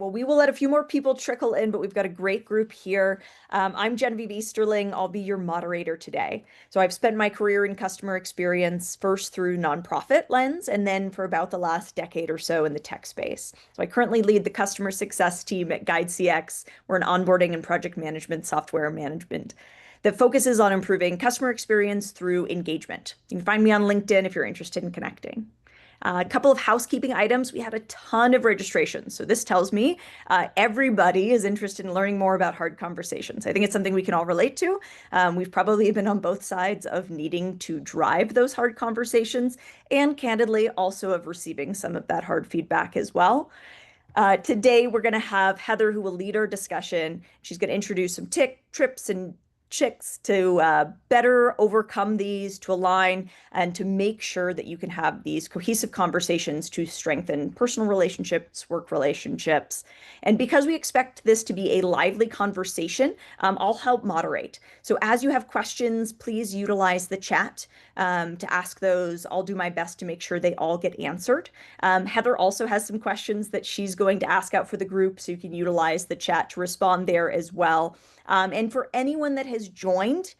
well, we will let a few more people trickle in, but we've got a great group here. I'm Genevieve Easterling. I'll be your moderator today. So I've spent my career in customer experience first through nonprofit lens, and then for about the last decade or so in the tech space. So I currently lead the customer success team at Guide CX. We're an onboarding and project management software management that focuses on improving customer experience through engagement. You can find me on LinkedIn if you're interested in connecting. A couple of housekeeping items. We had a ton of registrations. So this tells me everybody is interested in learning more about hard conversations. I think it's something we can all relate to. We've probably been on both sides of needing to drive those hard conversations and candidly also of receiving some of that hard feedback as well. Today, we're going to have Heather, who will lead our discussion. She's going to introduce some trips and tricks to better overcome these, to align, and to make sure that you can have these cohesive conversations to strengthen personal relationships, work relationships. And because we expect this to be a lively conversation, I'll help moderate. So as you have questions, please utilize the chat to ask those. I'll do my best to make sure they all get answered. Heather also has some questions that she's going to ask out for the group, so you can utilize the chat to respond there as well. And for anyone that has joined,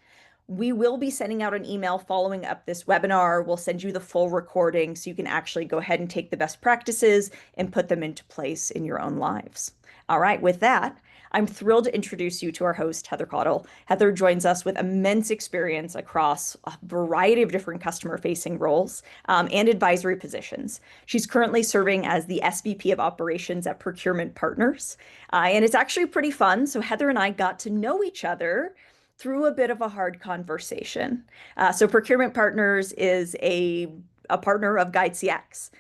we will be sending out an email following up this webinar. We'll send you the full recording so you can actually go ahead and take the best practices and put them into place in your own lives. All right, with that, I'm thrilled to introduce you to our host, Heather Caudill. Heather joins us with immense experience across a variety of different customer-facing roles and advisory positions. She's currently serving as the SVP of Operations at Procurement Partners. And it's actually pretty fun. So Heather and I got to know each other through a bit of a hard conversation. So Procurement Partners is a partner of Guide CX.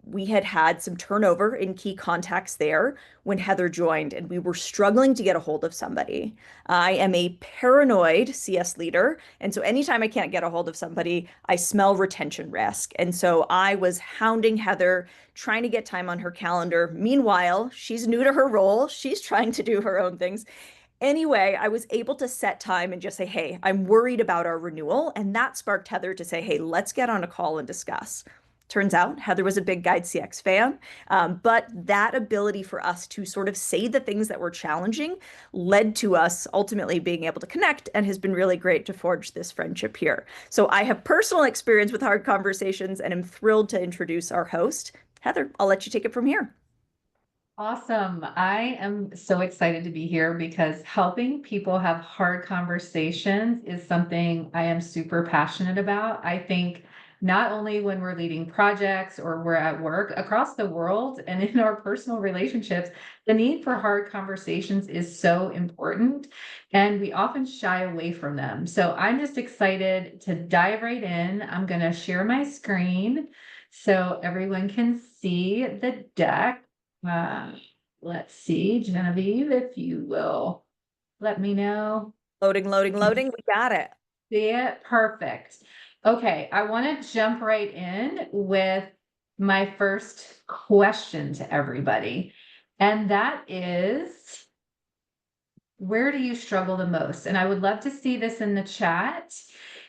We had some turnover in key contacts there when Heather joined, and we were struggling to get a hold of somebody. I am a paranoid CS leader, and so anytime I can't get a hold of somebody, I smell retention risk. And so I was hounding Heather, trying to get time on her calendar. Meanwhile, she's new to her role. She's trying to do her own things. Anyway, I was able to set time and just say, hey, I'm worried about our renewal. And that sparked Heather to say, hey, let's get on a call and discuss. Turns out Heather was a big Guide CX fan, but that ability for us to sort of say the things that were challenging led to us ultimately being able to connect and has been really great to forge this friendship here. So I have personal experience with hard conversations and am thrilled to introduce our host. Heather, I'll let you take it from here. Awesome. I am so excited to be here because helping people have hard conversations is something I am super passionate about. I think not only when we're leading projects or we're at work across the world and in our personal relationships, the need for hard conversations is so important and we often shy away from them. So I'm just excited to dive right in. I'm going to share my screen so everyone can see the deck. Let's see, Genevieve, if you will let me know. Loading. We got it. See it? Perfect. Okay, I want to jump right in with my first question to everybody. And that is, where do you struggle the most? And I would love to see this in the chat,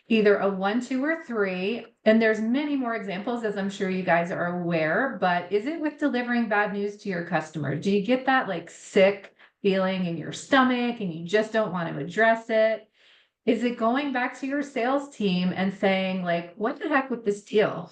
either a 1, 2, or 3. And there's many more examples, as I'm sure you guys are aware, but is it with delivering bad news to your customer? Do you get that like sick feeling in your stomach and you just don't want to address it? Is it going back to your sales team and saying like, what the heck with this deal?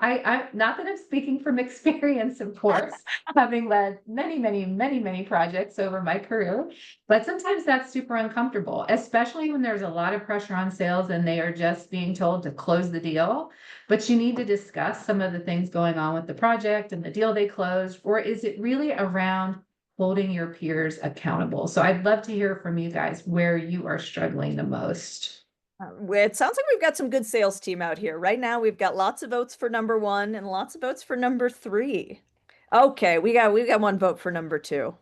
I not that I'm speaking from experience, of course, having led many projects over my career, but sometimes that's super uncomfortable, especially when there's a lot of pressure on sales and they are just being told to close the deal, but you need to discuss some of the things going on with the project and the deal they closed, or is it really around holding your peers accountable? So I'd love to hear from you guys where you are struggling the most. It sounds like we've got some good sales team out here. Right now, we've got lots of votes for number 1 and lots of votes for number 3. Okay, we got 1 vote for number 2.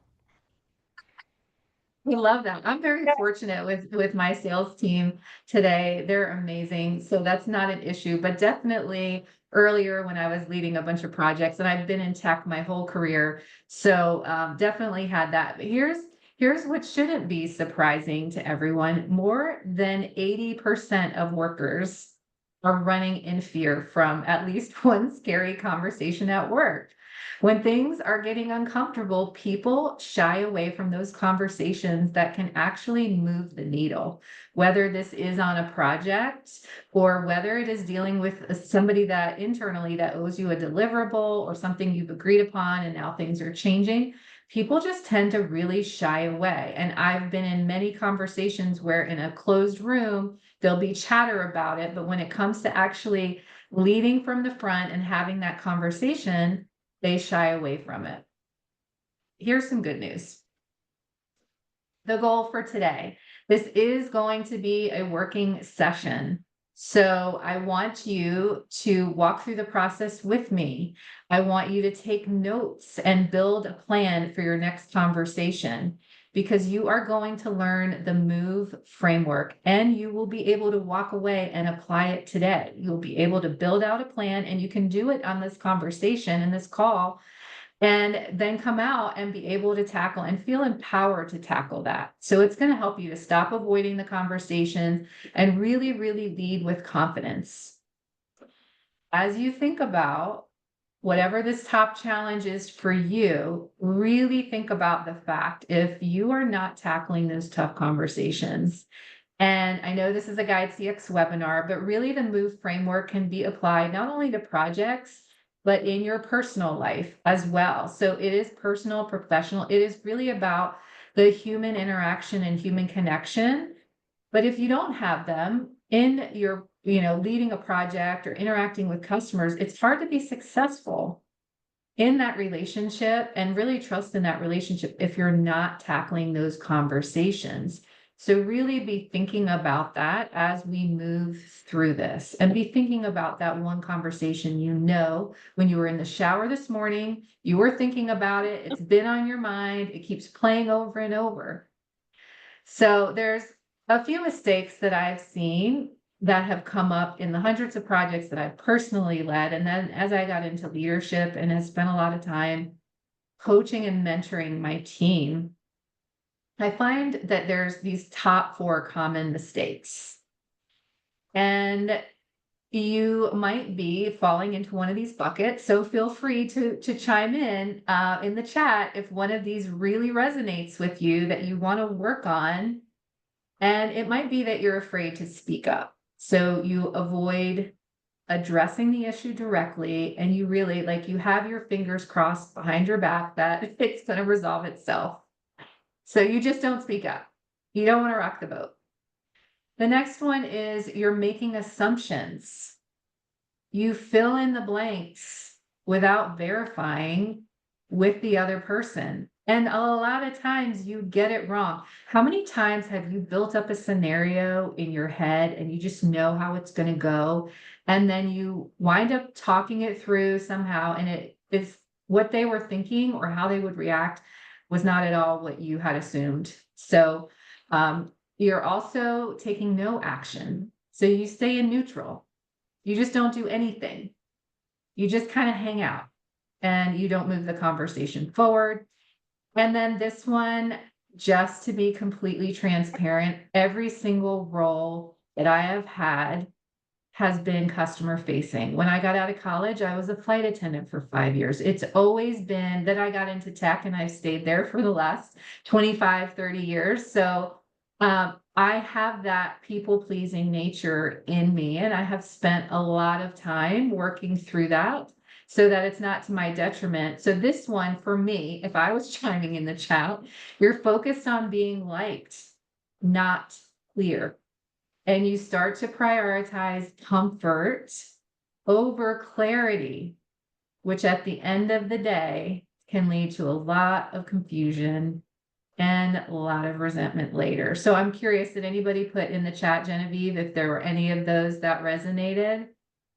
We love them. I'm very fortunate with my sales team today. They're amazing. So that's not an issue, but definitely earlier when I was leading a bunch of projects, and I've been in tech my whole career. So definitely had that. But here's what shouldn't be surprising to everyone. More than 80% of workers are running in fear from at least one scary conversation at work. When things are getting uncomfortable, people shy away from those conversations that can actually move the needle, whether this is on a project or whether it is dealing with somebody that internally that owes you a deliverable or something you've agreed upon and now things are changing. People just tend to really shy away. And I've been in many conversations where in a closed room, there'll be chatter about it. But when it comes to actually leading from the front and having that conversation, they shy away from it. Here's some good news. The goal for today. This is going to be a working session. So I want you to walk through the process with me. I want you to take notes and build a plan for your next conversation because you are going to learn the MOVE framework and you will be able to walk away and apply it today. You'll be able to build out a plan and you can do it on this conversation and this call and then come out and be able to tackle and feel empowered to tackle that. So it's going to help you to stop avoiding the conversations and really, really lead with confidence. As you think about whatever this top challenge is for you, really think about the fact if you are not tackling those tough conversations. And I know this is a Guide CX webinar, but really the MOVE framework can be applied not only to projects, but in your personal life as well. So it is personal, professional. It is really about the human interaction and human connection. But if you don't have them in your, leading a project or interacting with customers, it's hard to be successful in that relationship and really trust in that relationship if you're not tackling those conversations. So really be thinking about that as we move through this and be thinking about that one conversation, when you were in the shower this morning, you were thinking about it, it's been on your mind, it keeps playing over and over. So there's a few mistakes that I've seen that have come up in the hundreds of projects that I've personally led. And then as I got into leadership and have spent a lot of time coaching and mentoring my team, I find that there's these top 4 common mistakes. And you might be falling into one of these buckets. So feel free to chime in the chat if one of these really resonates with you that you want to work on. And it might be that you're afraid to speak up. So you avoid addressing the issue directly and you really you have your fingers crossed behind your back that it's going to resolve itself. So you just don't speak up. You don't want to rock the boat. The next one is you're making assumptions. You fill in the blanks without verifying with the other person. And a lot of times you get it wrong. How many times have you built up a scenario in your head and you just know how it's going to go? And then you wind up talking it through somehow and it is what they were thinking or how they would react was not at all what you had assumed. So you're also taking no action. So you stay in neutral. You just don't do anything. You just kind of hang out and you don't move the conversation forward. And then this one, just to be completely transparent, every single role that I have had has been customer facing. When I got out of college, I was a flight attendant for 5 years. It's always been that I got into tech and I've stayed there for the last 25, 30 years. So I have that people pleasing nature in me, and I have spent a lot of time working through that so that it's not to my detriment. So this one for me, if I was chiming in the chat, you're focused on being liked, not clear. And you start to prioritize comfort over clarity, which at the end of the day can lead to a lot of confusion and a lot of resentment later. So I'm curious, did anybody put in the chat, Genevieve, if there were any of those that resonated?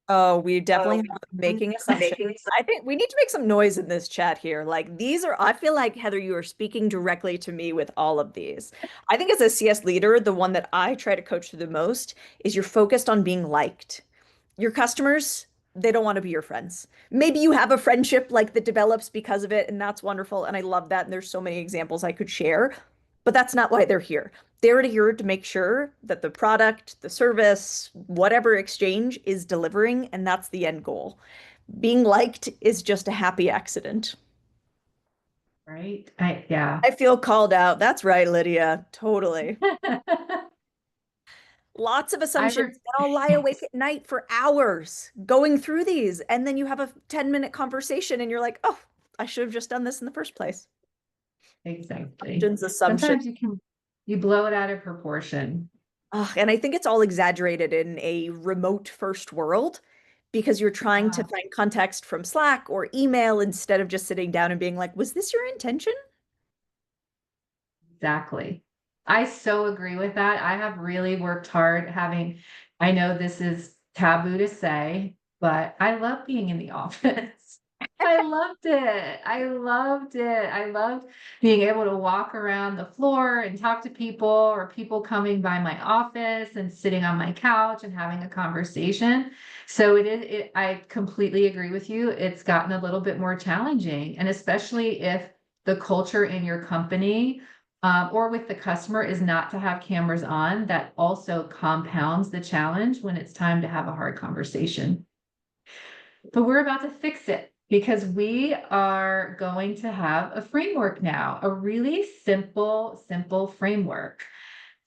Oh, we definitely have making assumptions. I think we need to make some noise in this chat here. I feel like, Heather, you are speaking directly to me with all of these. I think as a CS leader, the one that I try to coach to the most is you're focused on being liked. Your customers, they don't want to be your friends. Maybe you have a friendship that develops because of it, and that's wonderful. And I love that. And there's so many examples I could share. but that's not why they're here. They're here to make sure that the product, the service, whatever exchange is delivering, and that's the end goal. Being liked is just a happy accident. Right? Yeah. I feel called out. That's right, Lydia. Totally. Lots of I assumptions. re And I'll lie awake at night for hours going through these. And then you have a 10-minute conversation and you're like, oh, I should have just done this in the first place. exactly. Assumptions. Sometimes you blow it out of proportion. And I think it's all exaggerated in a remote first world because you're trying to Yeah, find context from Slack or email instead of just sitting down and being like, was this your intention? exactly. I so agree with that. I have really worked hard having, I know this is taboo to say, but I love being in the office. I loved it. I loved it. I loved being able to walk around the floor and talk to people, or people coming by my office and sitting on my couch and having a conversation. So I completely agree with you. It's gotten a little bit more challenging, and especially if the culture in your company or with the customer is not to have cameras on, that also compounds the challenge when it's time to have a hard conversation. But we're about to fix it because we are going to have a framework now, a really simple framework.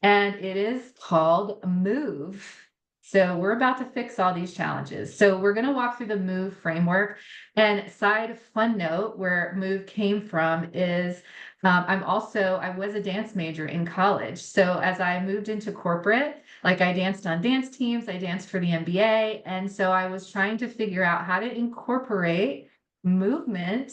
And it is called Move. So we're about to fix all these challenges. So we're going to walk through the Move framework. And side fun note where Move came from is I was a dance major in college. So as I moved into corporate, like I danced on dance teams, I danced for the NBA. And so I was trying to figure out how to incorporate movement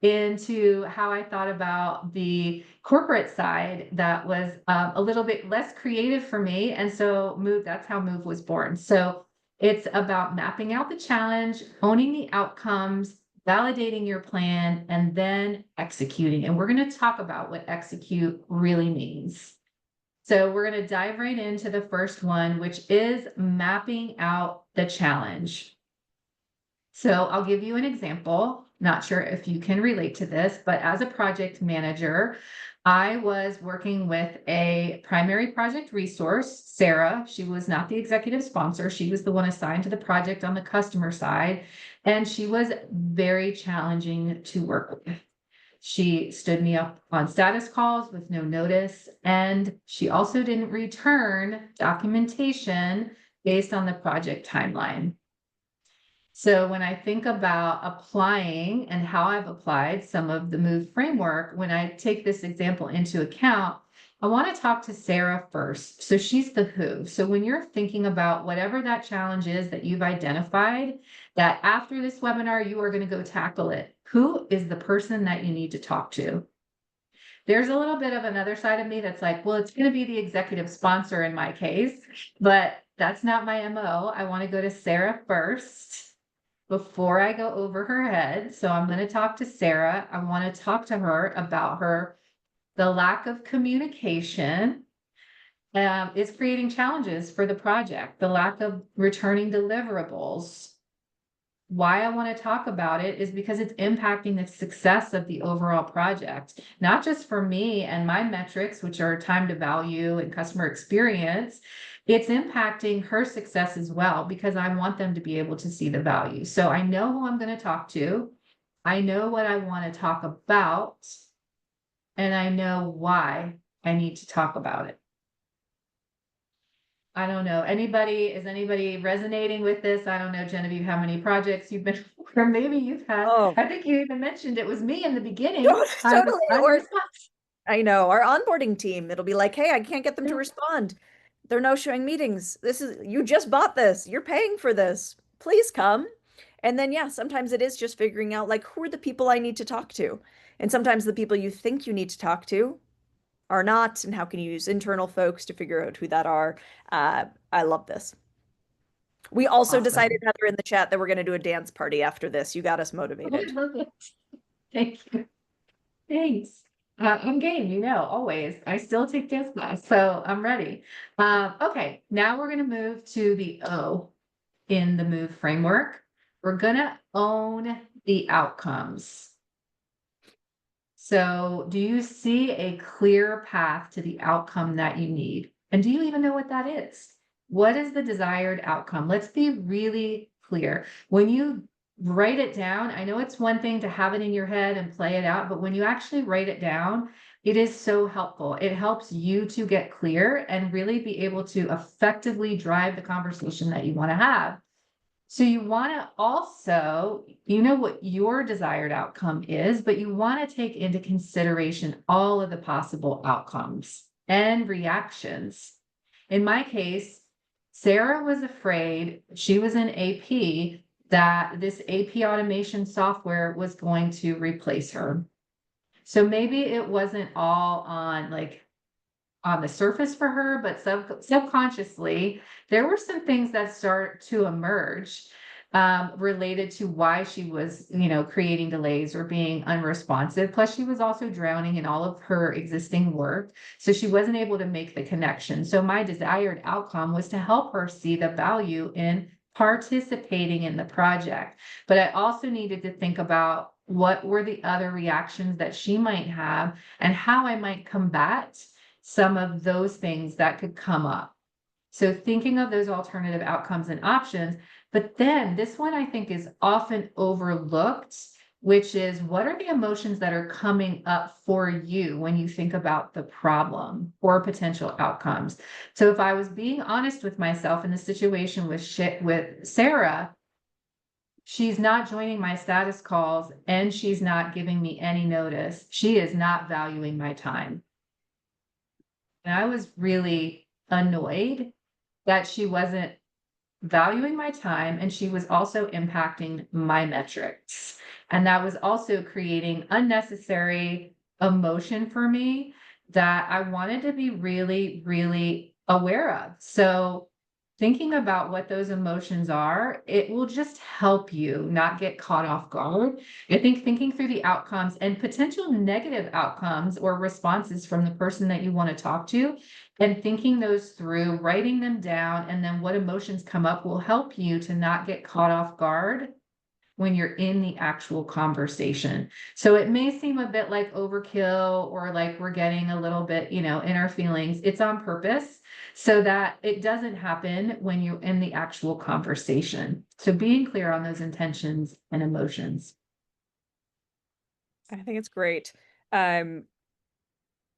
into how I thought about the corporate side that was a little bit less creative for me. And so that's how Move was born. So it's about mapping out the challenge, owning the outcomes, validating your plan, and then executing. And we're going to talk about what execute really means. So we're going to dive right into the first one, which is mapping out the challenge. So I'll give you an example. Not sure if you can relate to this, but as a project manager, I was working with a primary project resource, Sarah. She was not the executive sponsor. She was the one assigned to the project on the customer side. And she was very challenging to work with. She stood me up on status calls with no notice. And she also didn't return documentation based on the project timeline. So when I think about applying and how I've applied some of the Move framework, when I take this example into account, I want to talk to Sarah first. So she's the who. So when you're thinking about whatever that challenge is that you've identified, that after this webinar, you are going to go tackle it. Who is the person that you need to talk to? There's a little bit of another side of me that's like, well, it's going to be the executive sponsor in my case, but that's not my MO. I want to go to Sarah first before I go over her head. So I'm going to talk to Sarah. I want to talk to her about the lack of communication is creating challenges for the project, the lack of returning deliverables. Why I want to talk about it is because it's impacting the success of the overall project, not just for me and my metrics, which are time to value and customer experience. It's impacting her success as well because I want them to be able to see the value. So I know who I'm going to talk to. I know what I want to talk about, and I know why I need to talk about it. I don't know. Is anybody resonating with this? I don't know, Genevieve, how many projects you've been, or maybe you've had. Oh, I think you even mentioned it was me in the beginning. totally. I'm Or responsible. I know our onboarding team, it'll be like, hey, I can't get them to respond. They're no showing meetings. You just bought this. You're paying for this. Please come. And then, yeah, sometimes it is just figuring out like who are the people I need to talk to. And sometimes the people you think you need to talk to are not. And how can you use internal folks to figure out who that are? I love this. We also decided, Awesome. Heather, in the chat that we're going to do a dance party after this. You got us Oh, I motivated. love it. Thank you. Thanks. I'm game, always. I still take dance class, so I'm ready. Okay, now we're going to move to the O in the Move framework. We're going to own the outcomes. So do you see a clear path to the outcome that you need? And do you even know what that is? What is the desired outcome? Let's be really clear. When you write it down, I know it's one thing to have it in your head and play it out, but when you actually write it down, it is so helpful. It helps you to get clear and really be able to effectively drive the conversation that you want to have. So you want to also, you know what your desired outcome is, but you want to take into consideration all of the possible outcomes and reactions. In my case, Sarah was afraid, she was in AP, that this AP automation software was going to replace her. So maybe it wasn't all on the surface for her, but subconsciously, there were some things that start to emerge related to why she was, creating delays or being unresponsive. Plus, she was also drowning in all of her existing work. So she wasn't able to make the connection. So my desired outcome was to help her see the value in participating in the project. But I also needed to think about what were the other reactions that she might have and how I might combat some of those things that could come up. So thinking of those alternative outcomes and options, but then this one I think is often overlooked, which is what are the emotions that are coming up for you when you think about the problem or potential outcomes? So if I was being honest with myself in the situation with Sarah, she's not joining my status calls and she's not giving me any notice. She is not valuing my time. And I was really annoyed that she wasn't valuing my time and she was also impacting my metrics. And that was also creating unnecessary emotion for me that I wanted to be really, really aware of. So thinking about what those emotions are, it will just help you not get caught off guard. I think thinking through the outcomes and potential negative outcomes or responses from the person that you want to talk to, and thinking those through, writing them down, and then what emotions come up will help you to not get caught off guard when you're in the actual conversation. So it may seem a bit like overkill or like we're getting a little bit, in our feelings. It's on purpose so that it doesn't happen when you're in the actual conversation. So being clear on those intentions and emotions. I think it's great. Um,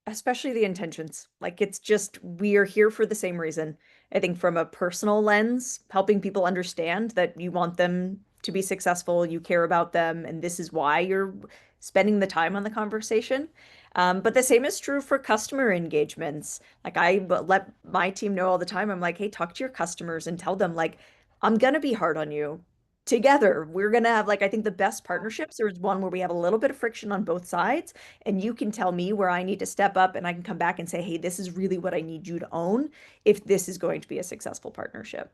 Especially the intentions. Like it's just we are here for the same reason. I think from a personal lens, helping people understand that you want them to be successful, you care about them, and this is why you're spending the time on the conversation. But the same is true for customer engagements. Like let my team know all the time. I'm like, hey, talk to your customers and tell them like, I'm gonna be hard on you. Together, we're gonna have like I think the best partnerships is one where we have a little bit of friction on both sides and you can tell me where I need to step up and I can come back and say, hey, this is really what I need you to own if this is going to be a successful partnership.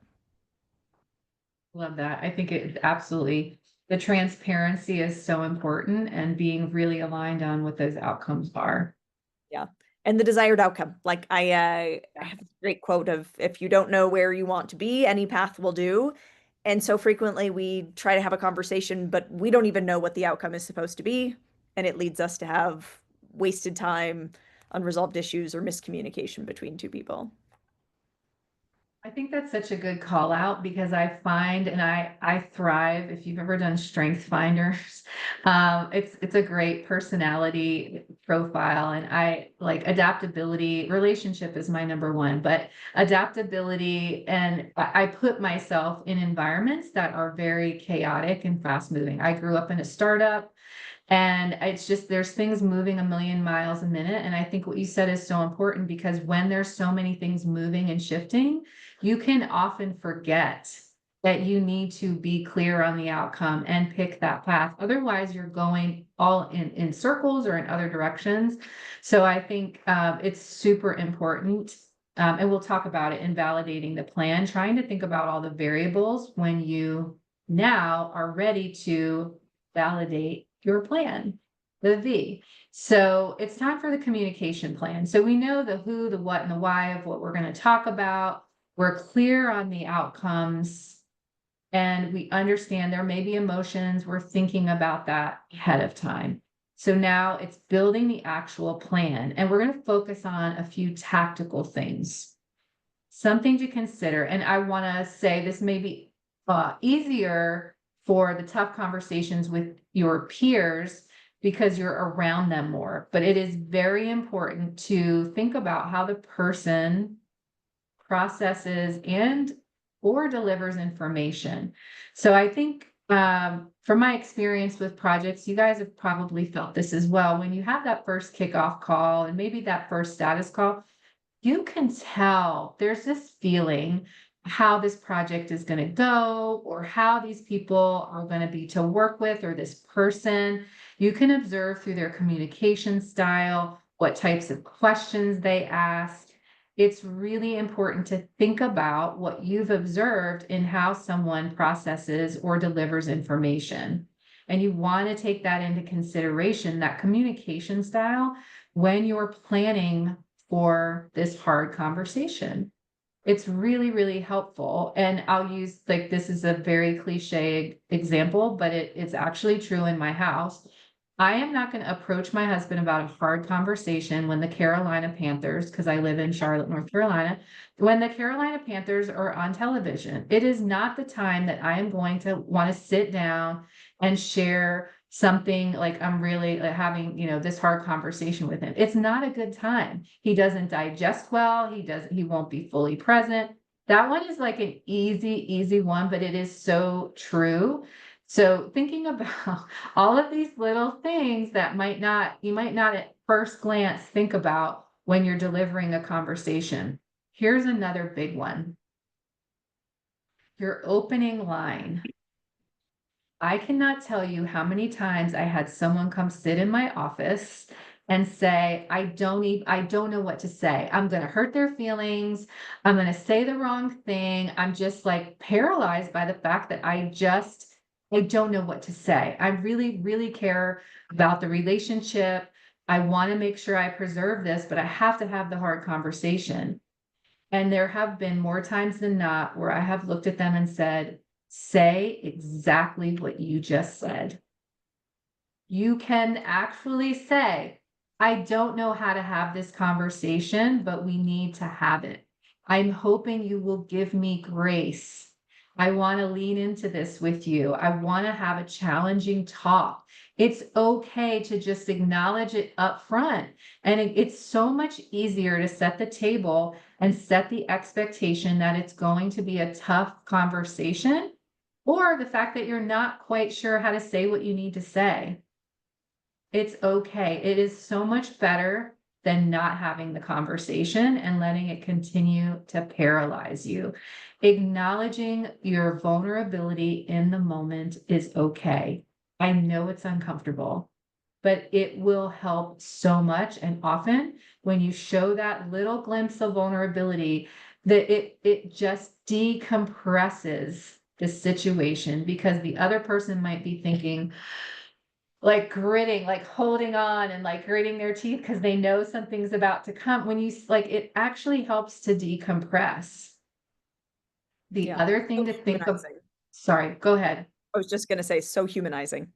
Love that. I think it absolutely, the transparency is so important and being really aligned on what those outcomes are. Yeah. And the desired outcome. Like I have a great quote of if you don't know where you want to be, any path will do. And so frequently we try to have a conversation, but we don't even know what the outcome is supposed to be. And it leads us to have wasted time, unresolved issues, or miscommunication between two people. I think that's such a good call out because I find and I thrive if you've ever done strength finders. It's a great personality profile and I like adaptability. Relationship is my number one, but adaptability and I put myself in environments that are very chaotic and fast moving. I grew up in a startup. And it's just there's things moving a million miles a minute. And I think what you said is so important because when there's so many things moving and shifting, you can often forget that you need to be clear on the outcome and pick that path. Otherwise, you're going all in circles or in other directions. So I think it's super important. And we'll talk about it in validating the plan, trying to think about all the variables when you now are ready to validate your plan, the V. So it's time for the communication plan. So we know the who, the what, and the why of what we're going to talk about. We're clear on the outcomes and we understand there may be emotions. We're thinking about that ahead of time. So now it's building the actual plan, and we're going to focus on a few tactical things. Something to consider, and I want to say this may be easier for the tough conversations with your peers because you're around them more, but it is very important to think about how the person processes and or delivers information. So I think from my experience with projects, you guys have probably felt this as well. When you have that first kickoff call and maybe that first status call, you can tell there's this feeling how this project is going to go or how these people are going to be to work with, or this person. You can observe through their communication style, what types of questions they ask. It's really important to think about what you've observed in how someone processes or delivers information. And you want to take that into consideration, that communication style, when you're planning for this hard conversation. It's really, really helpful. And I'll use, like, this is a very cliche example, but it's actually true in my house. I am not going to approach my husband about a hard conversation when the Carolina Panthers, because I live in Charlotte, North Carolina, when the Carolina Panthers are on television. It is not the time that I am going to want to sit down and share something like I'm really having, this hard conversation with him. It's not a good time. He doesn't digest well. He won't be fully present. That one is like an easy one, but it is so true. So thinking about all of these little things that you might not at first glance think about when you're delivering a conversation. Here's another big one. Your opening line. I cannot tell you how many times I had someone come sit in my office and say, I don't know what to say. I'm going to hurt their feelings. I'm going to say the wrong thing. I'm just like paralyzed by the fact that I don't know what to say. I really, really care about the relationship. I want to make sure I preserve this, but I have to have the hard conversation. And there have been more times than not where I have looked at them and said, say exactly what you just said. You can actually say, I don't know how to have this conversation, but we need to have it. I'm hoping you will give me grace. I want to lean into this with you. I want to have a challenging talk. It's okay to just acknowledge it up front. And it's so much easier to set the table and set the expectation that it's going to be a tough conversation, or the fact that you're not quite sure how to say what you need to say. It's okay. It is so much better than not having the conversation and letting it continue to paralyze you. Acknowledging your vulnerability in the moment is okay. I know it's uncomfortable, but it will help so much. And often when you show that little glimpse of vulnerability, that it just decompresses the situation, because the other person might be thinking, like gritting, like holding on and like gritting their teeth because they know something's about to come. When you like, it actually helps to decompress. The Yeah. other thing So to think of, humanizing. sorry, go ahead. I was just going to say, so humanizing.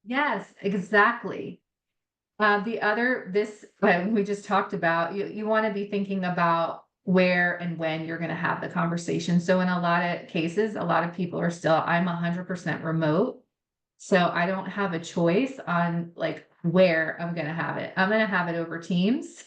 Yes, exactly. The other, this we just talked about, you want to be thinking about where and when you're going to have the conversation. So in a lot of cases, a lot of people are still, I'm 100% remote. So I don't have a choice on like where I'm going to have it. I'm going to have it over Teams,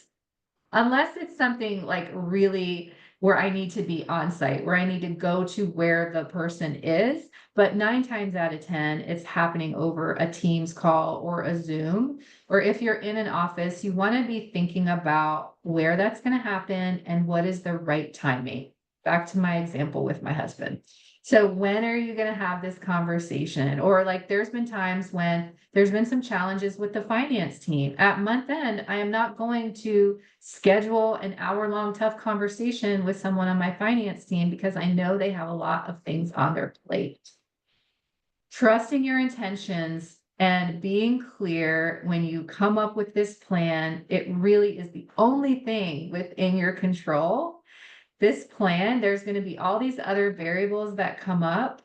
unless it's something like really where I need to be on site, where I need to go to where the person is. But 9 times out of 10, it's happening over a Teams call or a Zoom. Or if you're in an office, you want to be thinking about where that's going to happen and what is the right timing. Back to my example with my husband. So when are you going to have this conversation? Or like there's been times when there's been some challenges with the finance team. At month end, I am not going to schedule an hour-long tough conversation with someone on my finance team because I know they have a lot of things on their plate. Trusting your intentions and being clear when you come up with this plan, it really is the only thing within your control. This plan, there's going to be all these other variables that come up,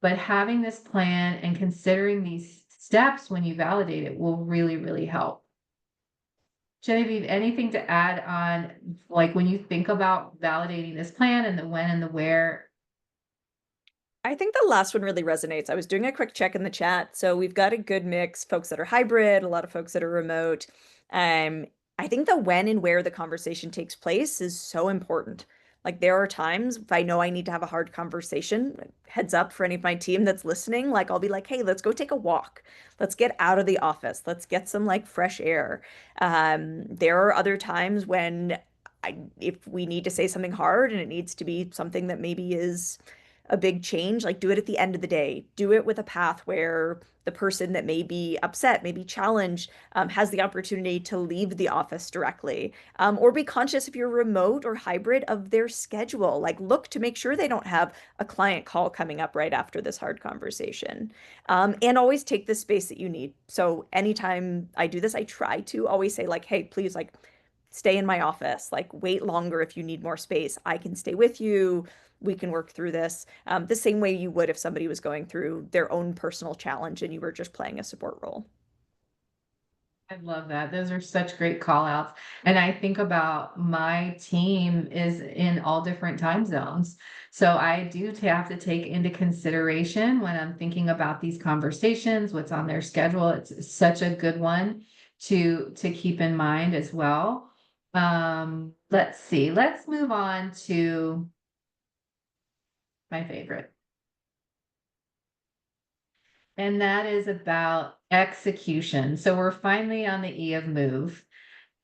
but having this plan and considering these steps when you validate it will really, really help. Genevieve, anything to add on, like when you think about validating this plan and the when and the where? I think the last one really resonates. I was doing a quick check in the chat. So we've got a good mix, folks that are hybrid, a lot of folks that are remote. Um, I think the when and where the conversation takes place is so important. Like there are times if I know I need to have a hard conversation, heads up for any of my team that's listening, like I'll be like, hey, let's go take a walk. Let's get out of the office. Let's get some like fresh air. There are other times when if we need to say something hard and it needs to be something that maybe is a big change, like do it at the end of the day. Do it with a path where the person that may be upset, may be challenged, has the opportunity to leave the office directly. Or be conscious if you're remote or hybrid of their schedule. Like look to make sure they don't have a client call coming up right after this hard conversation. And always take the space that you need. So anytime I do this, I try to always say like, hey, please like stay in my office, like wait longer if you need more space. I can stay with you. We can work through this the same way you would if somebody was going through their own personal challenge and you were just playing a support role. I love that. Those are such great call outs. And I think about my team is in all different time zones. So I do have to take into consideration when I'm thinking about these conversations, what's on their schedule. It's such a good one to keep in mind as well. Let's see. Let's move on to my favorite. And that is about execution. So we're finally on the E of move.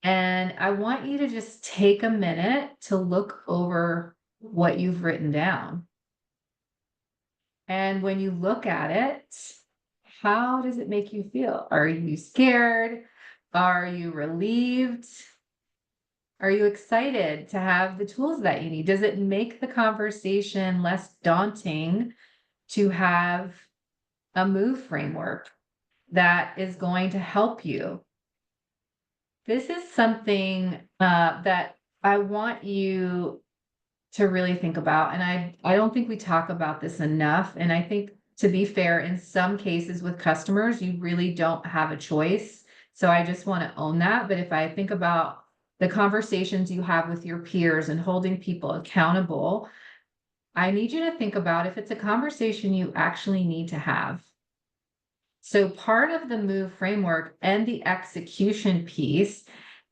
And I want you to just take a minute to look over what you've written down. And when you look at it, how does it make you feel? Are you scared? Are you relieved? Are you excited to have the tools that you need? Does it make the conversation less daunting to have a move framework that is going to help you? This is something that I want you to really think about. And I don't think we talk about this enough. And I think, to be fair, in some cases with customers, you really don't have a choice. So I just want to own that. But if I think about the conversations you have with your peers and holding people accountable, I need you to think about if it's a conversation you actually need to have. So part of the move framework and the execution piece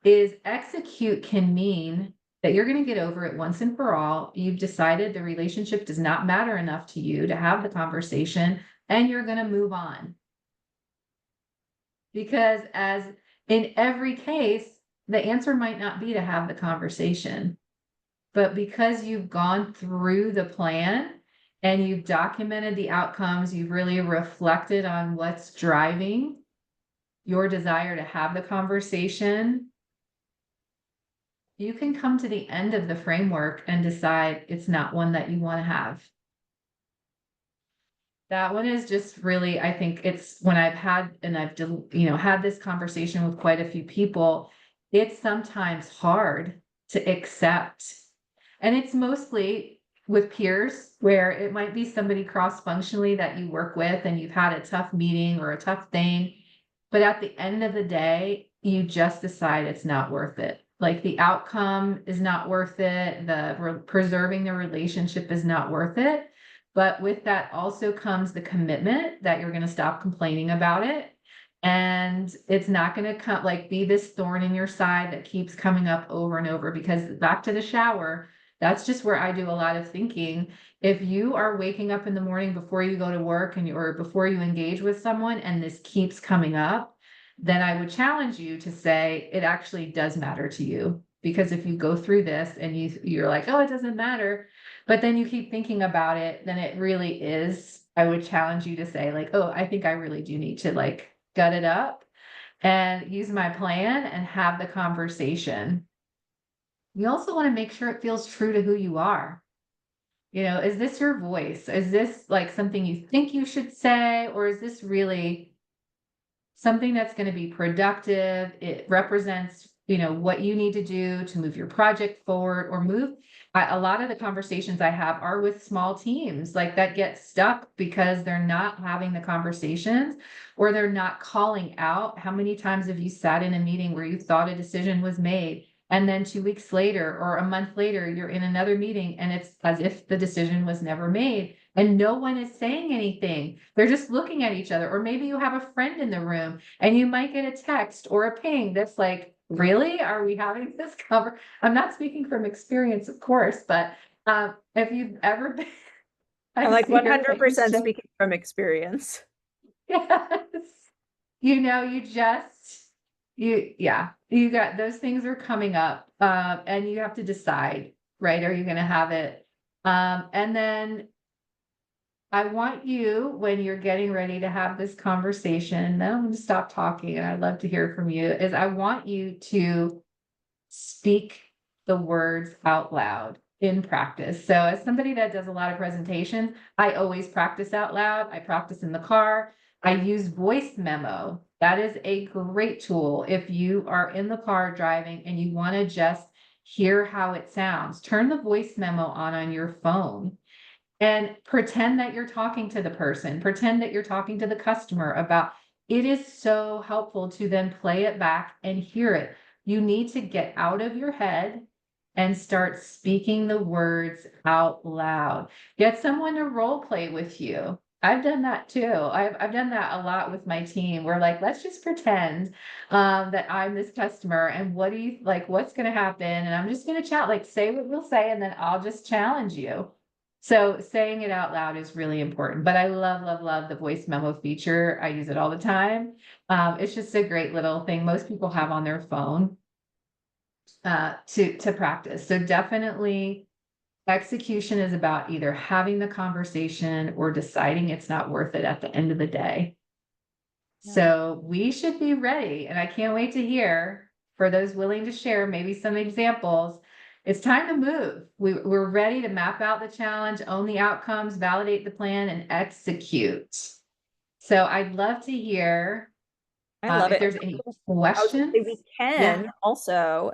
is execute can mean that you're going to get over it once and for all. You've decided the relationship does not matter enough to you to have the conversation, and you're going to move on. Because as in every case, the answer might not be to have the conversation, but because you've gone through the plan and you've documented the outcomes, you've really reflected on what's driving your desire to have the conversation, you can come to the end of the framework and decide it's not one that you want to have. That one is just really, I think it's when I've had, and I've, had this conversation with quite a few people, it's sometimes hard to accept. And it's mostly with peers where it might be somebody cross-functionally that you work with and you've had a tough meeting or a tough thing. But at the end of the day, you just decide it's not worth it. Like the outcome is not worth it. Preserving the relationship is not worth it. But with that also comes the commitment that you're going to stop complaining about it. And it's not going to come be this thorn in your side that keeps coming up over and over, because back to the shower, that's just where I do a lot of thinking. If you are waking up in the morning before you go to work or before you engage with someone and this keeps coming up, then I would challenge you to say it actually does matter to you. Because if you go through this and you're like, oh, it doesn't matter, but then you keep thinking about it, then it really is. I would challenge you to say oh, I think I really do need to gut it up and use my plan and have the conversation. You also want to make sure it feels true to who you are. Is this your voice? Is this something you think you should say, or is this really something that's going to be productive? It represents what you need to do to move your project forward or move. A lot of the conversations I have are with small teams like that get stuck because they're not having the conversations or they're not calling out. How many times have you sat in a meeting where you thought a decision was made and then 2 weeks later or a month later, you're in another meeting and it's as if the decision was never made and no one is saying anything. They're just looking at each other. Or maybe you have a friend in the room and you might get a text or a ping that's like, really? Are we having this cover? I'm not speaking from experience, of course, but if you've ever been, I'm I like see your face. 100% speaking from experience. Yes. You just, yeah, you got, those things are coming up, and you have to decide, right? Are you gonna have it? And then I want you, when you're getting ready to have this conversation, then I'm gonna stop talking and I'd love to hear from you, is I want you to speak the words out loud in practice. So as somebody that does a lot of presentations, I always practice out loud. I practice in the car. I use voice memo. That is a great tool. If you are in the car driving and you want to just hear how it sounds, turn the voice memo on your phone and pretend that you're talking to the person, pretend that you're talking to the customer about. It is so helpful to then play it back and hear it. You need to get out of your head and start speaking the words out loud. Get someone to role play with you. I've done that too. I've done that a lot with my team. We're like, let's just pretend that I'm this customer and what do you like, what's going to happen? And I'm just going to chat, like say what we'll say, and then I'll just challenge you. So saying it out loud is really important, but I love, love, love the voice memo feature. I use it all the time. It's just a great little thing most people have on their phone to practice. So definitely execution is about either having the conversation or deciding it's not worth it at the end of the day. Yeah. So we should be ready, and I can't wait to hear for those willing to share maybe some examples. It's time to move. We're ready to map out the challenge, own the outcomes, validate the plan, and execute. So I'd love to hear I love if it. there's any I was gonna say we questions. Yeah. can also,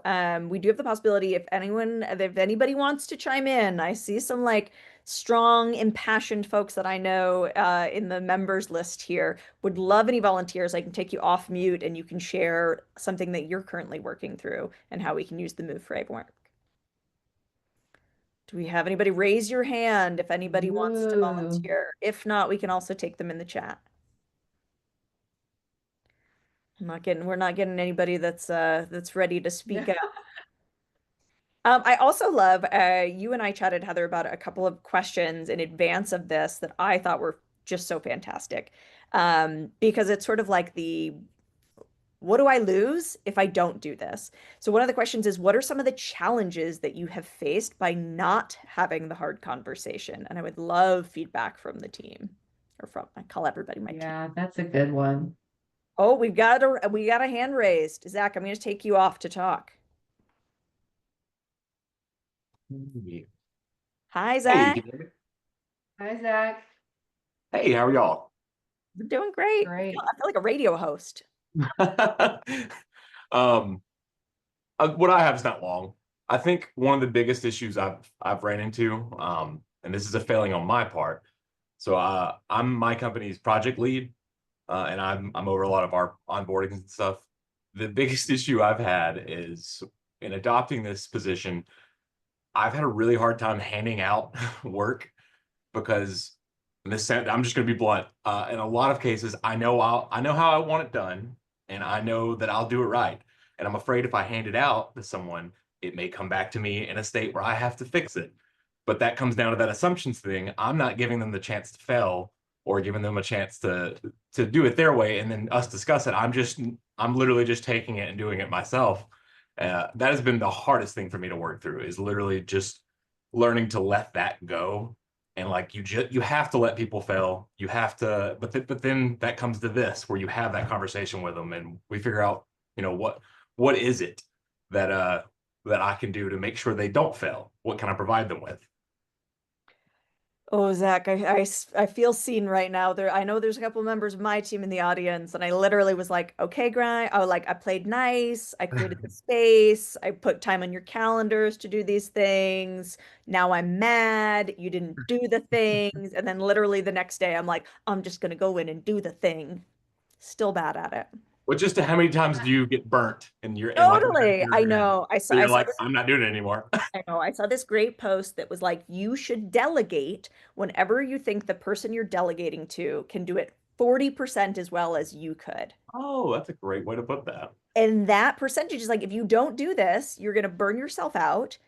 we do have the possibility if anybody wants to chime in, I see some like strong, impassioned folks that I know in the members list here. Would love any volunteers. I can take you off mute and you can share something that you're currently working through and how we can use the MOVE framework. Do we have anybody raise your hand if anybody wants to Ooh. volunteer? If not, we can also take them in the chat. We're not getting anybody that's ready to speak Yeah. up. I also love you and I chatted, Heather, about a couple of questions in advance of this that I thought were just so fantastic. Because it's sort of like the what do I lose if I don't do this? So one of the questions is, what are some of the challenges that you have faced by not having the hard conversation? And I would love feedback from the team or from, I call everybody my team. Yeah, that's a good one. Oh, we got a hand raised. Zach, I'm going to take you off to talk. Hi, Hey, Zach. Hi, Zach. hey, how are y'all? We're doing great. Great. I feel like a radio host. um, what I have is not long. I think one of the biggest issues I've ran into, and this is a failing on my part. So I'm my company's project lead, and I'm over a lot of our onboarding and stuff. The biggest issue I've had is in adopting this position, I've had a really hard time handing out work because I'm just going to be blunt. In a lot of cases, I know how I want it done, and I know that I'll do it right. And I'm afraid if I hand it out to someone, it may come back to me in a state where I have to fix it. But that comes down to that assumptions thing. I'm not giving them the chance to fail or giving them a chance to do it their way and then us discuss it. I'm literally just taking it and doing it myself. That has been the hardest thing for me to work through, is literally just learning to let that go. And like you have to let people fail. You have to, but then that comes to this where you have that conversation with them and we figure out, what is it that I can do to make sure they don't fail? What can I provide them with? Oh, Zach, I feel seen right now. I know there's a couple members of my team in the audience, and I literally was like, okay, grind. Oh, like I played nice. I created the space. I put time on your calendars to do these things. Now I'm mad. You didn't do the things. And then literally the next day, I'm like, I'm just gonna go in and do the thing. Still bad at it. Well, just how many times do you get burnt and you're in like a Totally. manager I and know. so you're like, I'm not doing it anymore. I know. I saw this great post that was like, you should delegate whenever you think the person you're delegating to can do it 40% as well as you could. Oh, that's a great way to put that. And that percentage is like, if you don't do this, you're going to burn yourself out.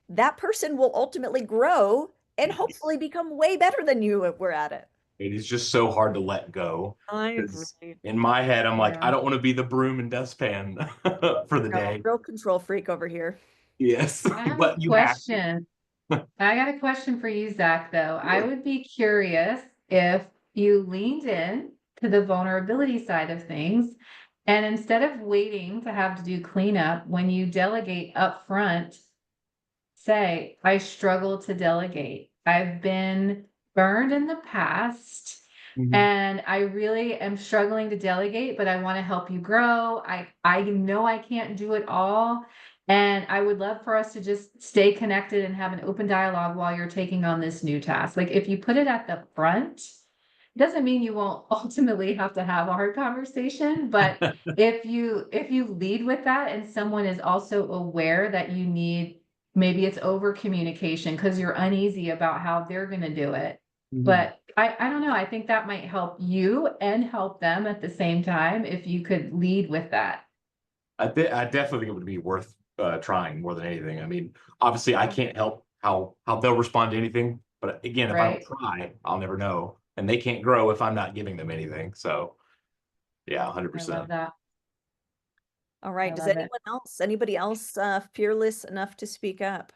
That person will ultimately grow and Yes. hopefully become way better than you were at it. It is just so hard to let go. I Because agree. in my head, I'm like, I Yeah. don't want to be the broom and dustpan for the No, day. real control freak over here. Yes, I have a but you have to. question. I got a question for you, Zach, though. I Sure. would be curious if you leaned in to the vulnerability side of things, and instead of waiting to have to do cleanup, when you delegate up front, say, I struggle to delegate. I've been burned in the past Mhm. and I really am struggling to delegate, but I want to help you grow. I know I can't do it all. And I would love for us to just stay connected and have an open dialogue while you're taking on this new task. Like if you put it at the front, it doesn't mean you won't ultimately have to have a hard conversation, but if you lead with that and someone is also aware that you need, maybe it's over communication because you're uneasy about how they're going to do it. Mhm. But I don't know. I think that might help you and help them at the same time if you could lead with that. I definitely think it would be worth trying more than anything. I mean, obviously, I can't help how they'll respond to anything, but again, if I don't Right. try, I'll never know, and they can't grow if I'm not giving them anything. So, yeah, I love 100%. that. All I right. Does love it. anybody else fearless enough to speak up?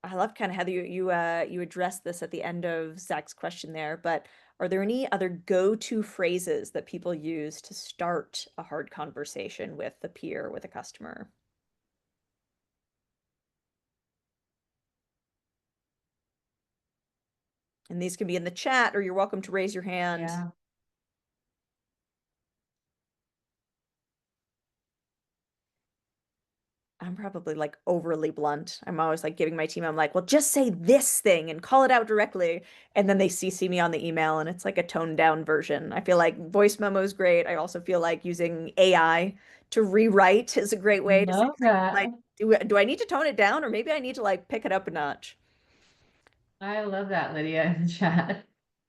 I love kind of how you addressed this at the end of Zach's question there, but are there any other go-to phrases that people use to start a hard conversation with a peer, with a customer? And these can be in the chat, or you're welcome to raise your hand. Yeah. I'm probably like overly blunt. I'm always like giving my team, I'm like, well, just say this thing and call it out directly. And then they CC me on the email and it's like a toned down version. I feel like voice memo is great. I also feel like using AI to rewrite is a great way to say, Love that. like, do I need to tone it down or maybe I need to like pick it up a notch? I love that, Lydia, in the chat.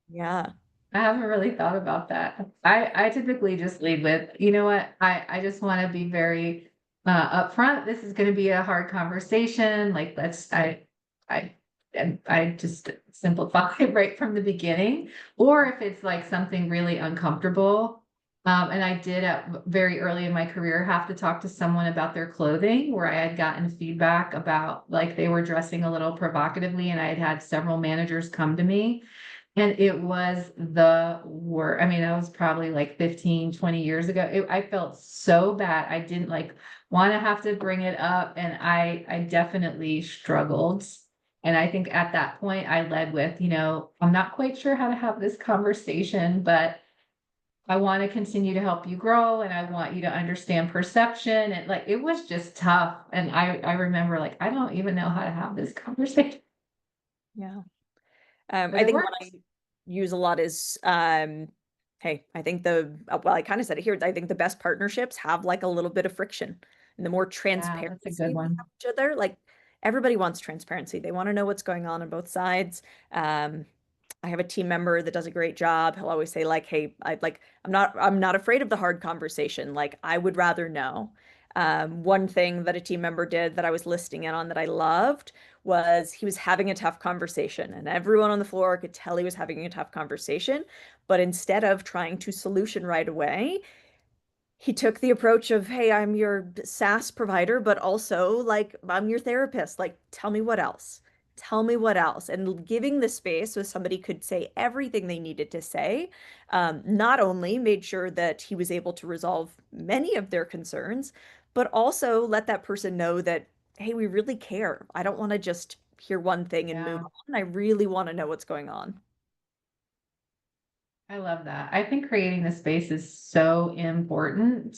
Yeah. I haven't really thought about that. I typically just lead with, you know what, I just want to be very upfront. This is going to be a hard conversation. Like I and I just simplify right from the beginning. Or if it's like something really uncomfortable. And I did at very early in my career have to talk to someone about their clothing where I had gotten feedback about like they were dressing a little provocatively, and I had had several managers come to me and it was the worst. I mean, that was probably like 15, 20 years ago. I felt so bad. I didn't like want to have to bring it up. And I definitely struggled. And I think at that point I led with, I'm not quite sure how to have this conversation, but I want to continue to help you grow and I want you to understand perception. And like, it was just tough. And I remember like, I don't even know how to have this conversation, Yeah. but I it think what worked. I use a lot is, hey, I think well, I kind of said it here. I think the best partnerships have like a little bit of friction. And the more Yeah, that's a good transparency we one. have each other, like everybody wants transparency. They want to know what's going on both sides. Um, I have a team member that does a great job. He'll always say like, "Hey, I'm not afraid of the hard conversation. Like I would rather know." One thing that a team member did that I was listening in on that I loved was he was having a tough conversation, and everyone on the floor could tell he was having a tough conversation. But instead of trying to solution right away, he took the approach of, hey, I'm your SaaS provider, but also like I'm your therapist. Like, tell me what else. Tell me what else. And giving the space so somebody could say everything they needed to say, not only made sure that he was able to resolve many of their concerns, but also let that person know that, hey, we really care. I don't want to just hear one thing and move Yeah. on. I really want to know what's going on. I love that. I think creating the space is so important.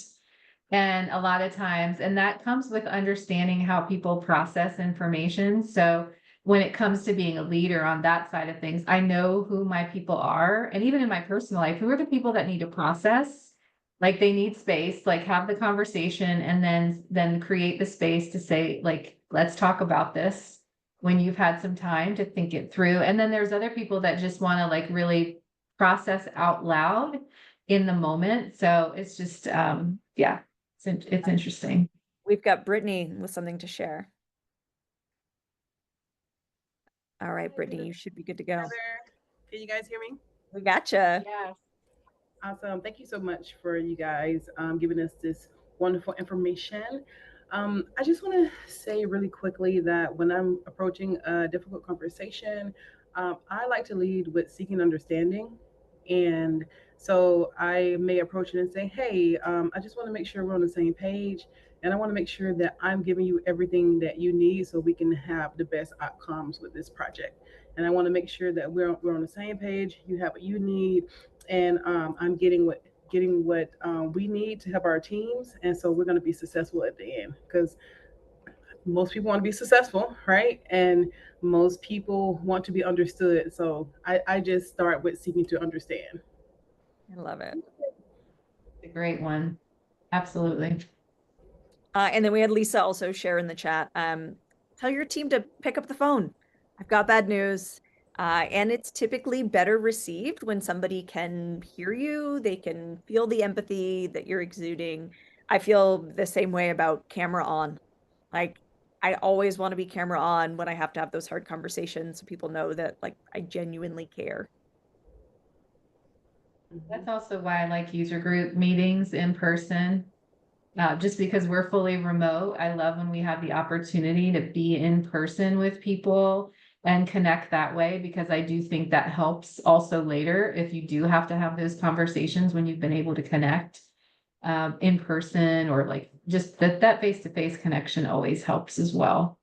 And a lot of times, and that comes with understanding how people process information. So when it comes to being a leader on that side of things, I know who my people are. And even in my personal life, who are the people that need to process? Like they need space, like have the conversation and then create the space to say, like, let's talk about this when you've had some time to think it through. And then there's other people that just want to like really process out loud in the moment. So it's just yeah, it's interesting. We've got Brittany with something to share. All right, Brittany, you should be good to go. Can you guys hear me? We gotcha. Yes. Awesome. Thank you so much for you guys giving us this wonderful information. I just want to say really quickly that when I'm approaching a difficult conversation, I like to lead with seeking understanding. And so I may approach it and say, hey, I just want to make sure we're on the same page. And I want to make sure that I'm giving you everything that you need so we can have the best outcomes with this project. And I want to make sure that we're on the same page. You have what you need, and I'm getting what we need to help our teams, and so we're going to be successful at the end because most people want to be successful, right? And most people want to be understood. So I just start with seeking to understand. I love it. A great one. Absolutely. And then we had Lisa also share in the chat. Tell your team to pick up the phone. I've got bad news. And it's typically better received when somebody can hear you, they can feel the empathy that you're exuding. I feel the same way about camera on. Like, I always want to be camera on when I have to have those hard conversations so people know that, like, I genuinely care. That's also why I like user group meetings in person. Just because we're fully remote, I love when we have the opportunity to be in person with people and connect that way, because I do think that helps also later if you do have to have those conversations when you've been able to connect in person, or like just that face-to-face connection always helps as well.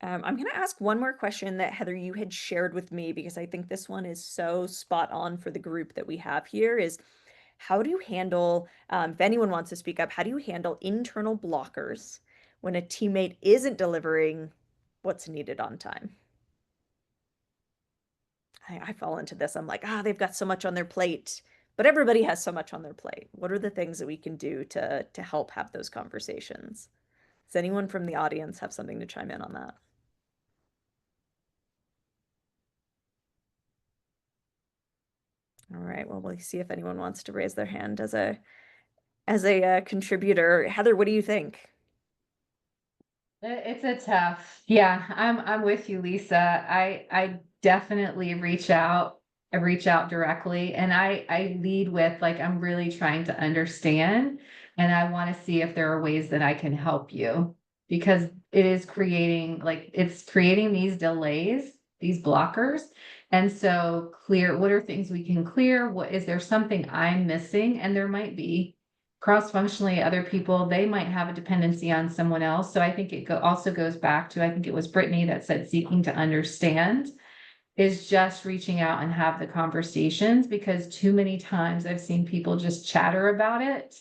I'm going to ask one more question that Heather, you had shared with me, because I think this one is so spot on for the group that we have here is how do you handle, if anyone wants to speak up, how do you handle internal blockers when a teammate isn't delivering what's needed on time? I fall into this. I'm like, they've got so much on their plate, but everybody has so much on their plate. What are the things that we can do to help have those conversations? Does anyone from the audience have something to chime in on that? All right, well, we'll see if anyone wants to raise their hand as a contributor. Heather, what do you think? It's a tough, yeah, I'm with you, Lisa. I definitely reach out. I reach out directly, and I lead with like I'm really trying to understand, and I want to see if there are ways that I can help you, because it is creating like it's creating these delays, these blockers. And so clear, what are things we can clear? What is there something I'm missing? And there might be cross-functionally other people, they might have a dependency on someone else. So I think it also goes back to, I think it was Brittany that said seeking to understand is just reaching out and have the conversations, because too many times I've seen people just chatter about it,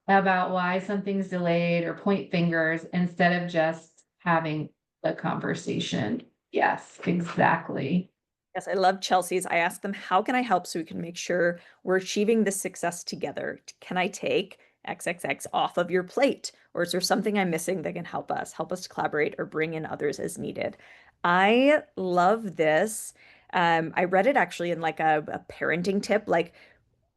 about why something's delayed or point fingers instead of just having the conversation. Yes, exactly. Yes, I love Chelsea's. I ask them, how can I help so we can make sure we're achieving this success together? Can I take XXX off of your plate? Or is there something I'm missing that can help us to collaborate or bring in others as needed? I love this. I read it actually in like a parenting tip, like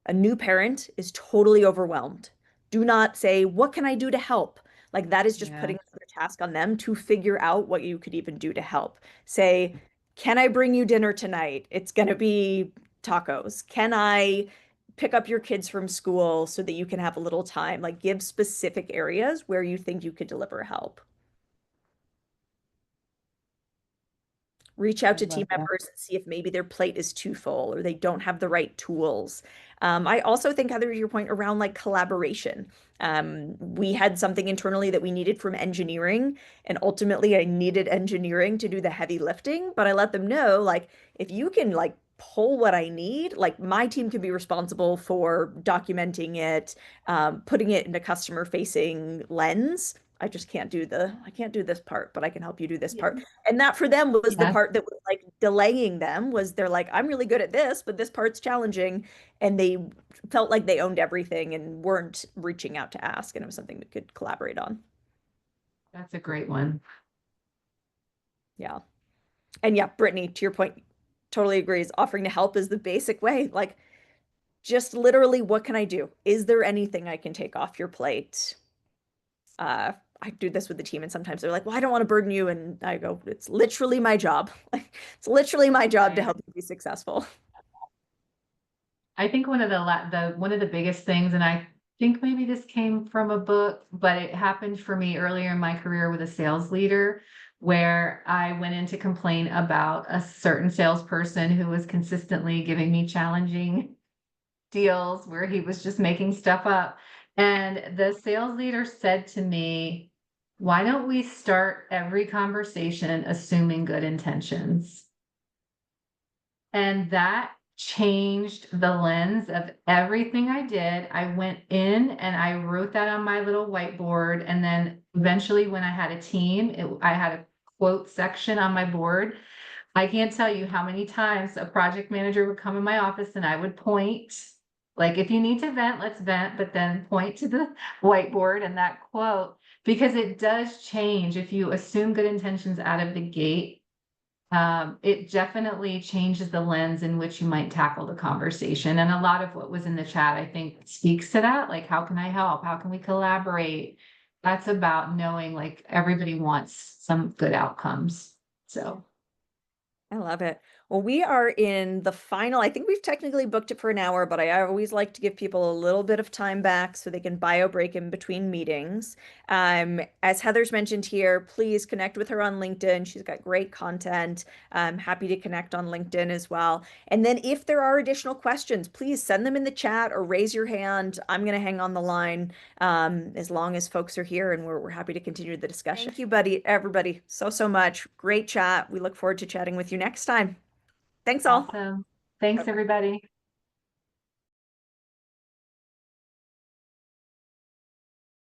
a new parent is totally overwhelmed. Do not say, what can I do to help? Like that is just Yeah. putting another task on them to figure out what you could even do to help. Say, can I bring you dinner tonight? It's going to be tacos. Can I pick up your kids from school so that you can have a little time? Like give specific areas where you think you could deliver help. Reach out I to team love that. members and see if maybe their plate is too full or they don't have the right tools. I also think, Heather, to your point around like collaboration. We had something internally that we needed from engineering, and ultimately I needed engineering to do the heavy lifting, but I let them know, like, if you can like pull what I need, like my team can be responsible for documenting it, putting it in a customer facing lens. I can't do this part, but I can help you do this part. And that for them was the Yeah, part that was like delaying them, was they're like, I'm really good at this, but this part's challenging. And they felt like they owned everything and weren't reaching out to ask. And it was something we could collaborate on. that's a great one. Yeah. And yeah, Brittany, to your point, totally agrees. Offering to help is the basic way. Like, just literally, what can I do? Is there anything I can take off your plate? I do this with the team, and sometimes they're like, well, I don't want to burden you. And I go, it's literally my job. Like, it's literally my job to Right. help you be successful. I think one of the biggest things, and I think maybe this came from a book, but it happened for me earlier in my career with a sales leader where I went in to complain about a certain salesperson who was consistently giving me challenging deals where he was just making stuff up. And the sales leader said to me, why don't we start every conversation assuming good intentions? And that changed the lens of everything I did. I went in and I wrote that on my little whiteboard. And then eventually, when I had a team, I had a quote section on my board. I can't tell you how many times a project manager would come in my office and I would point, like, if you need to vent, let's vent, but then point to the whiteboard and that quote, because it does change if you assume good intentions out of the gate. It definitely changes the lens in which you might tackle the conversation. And a lot of what was in the chat, I think, speaks to that. Like, how can I help? How can we collaborate? That's about knowing like everybody wants some good outcomes. So. I love it. Well, we are in the final. I think we've technically booked it for an hour, but I always like to give people a little bit of time back so they can bio break in between meetings. As Heather's mentioned here, please connect with her on LinkedIn. She's got great content. I'm happy to connect on LinkedIn as well. And then if there are additional questions, please send them in the chat or raise your hand. I'm going to hang on the line as long as folks are here, and we're happy to continue the discussion. Thank you, everybody, so much. Great chat. We look forward to chatting with you next time. Thanks all. Awesome. Thanks, everybody.